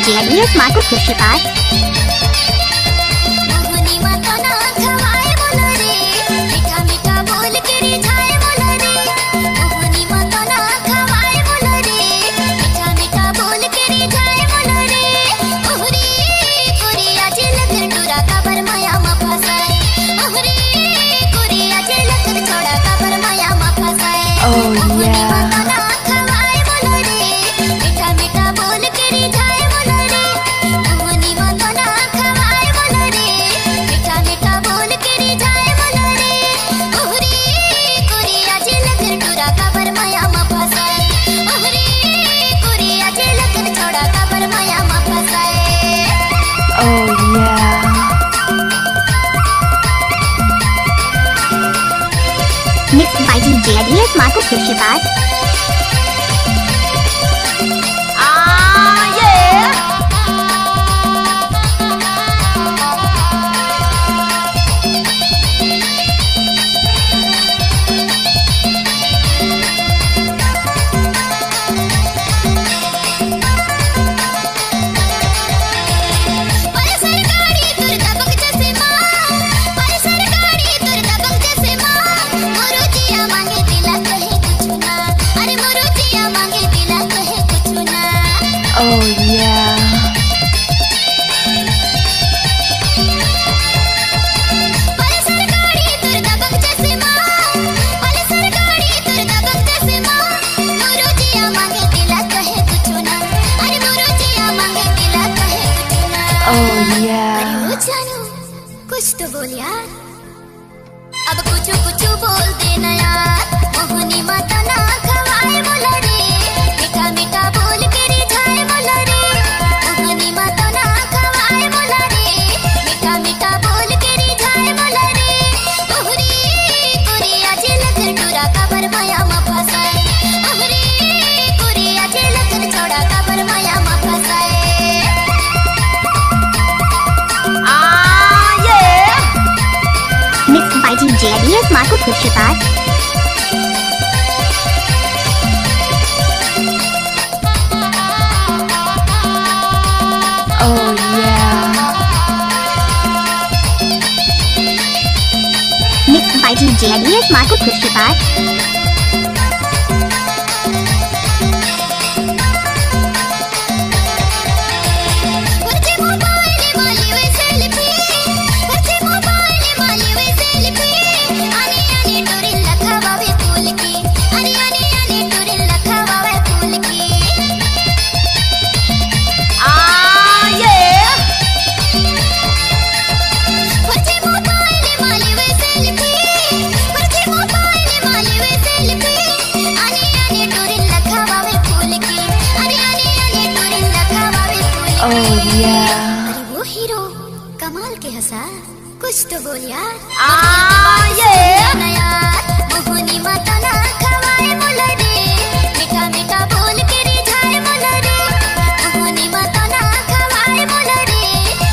DJ ADS Marco Kushipar. Mixed by DJ ADS Marco Kushipar. कुछ तो बोल यार, अब कुछ बोल देना यार। मोहनी माता ना खवाए मोला रे, मीठा मीठा बोल के रिझाए मोला रे। मोहनी माता ना खवाए मोला रे, मीठा मीठा बोल के रिझाए मोला रे। ओहरी कोरिया झलक टूरा का बरमाया मा फसाए। ओहरी कोरिया झलक छोड़ा का बरमाया मा फसाए। Mixed by DJ ADS Marco Kushipar. Oh yeah. Mixed by DJ ADS Marco Kushipar. अरे वो हीरो कमाल के हंसा, कुछ तो बोल यार। मोहनी माता ना खवाए मोला रे, मीठा मीठा बोल के रिझाए मोला रे। मोहनी माता ना खवाए मोला रे,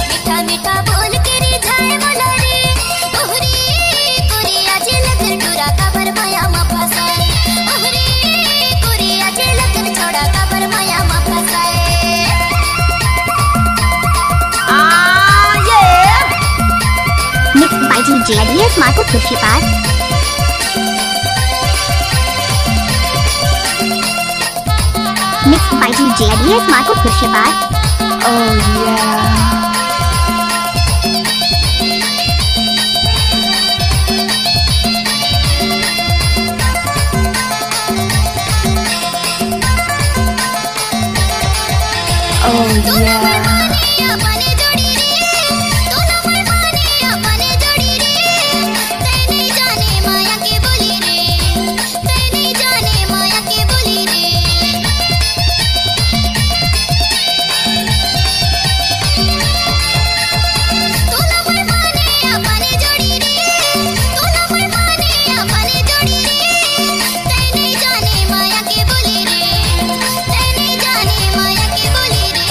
मीठा मीठा बोल के रिझाए मोला रे। ओहरी कोरिया झलक टूरा का बरमाया मा फसाए। ओहरी कोरिया झलक छोड़ा का बरमाया मा फसाए। Mixed by DJ ADS Marco Kushipar. Mixed by DJ ADS Marco Kushipar. Oh yeah.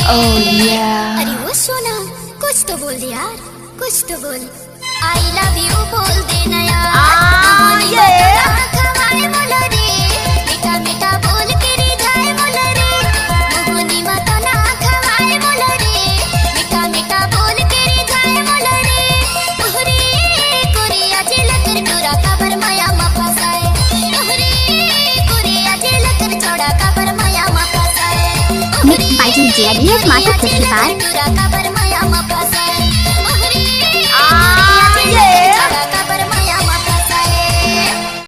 Oh yeah. अरे वो सोना, कुछ तो बोल दे यार, कुछ तो बोल। I love you बोल देना यार। खवाए मोला रे, मीठा मीठा बोल के रिझाए मोला रे। मोहनी माता ना खवाए मोला DJ Adios Mata Festival. टुरा काबर माया म फसाए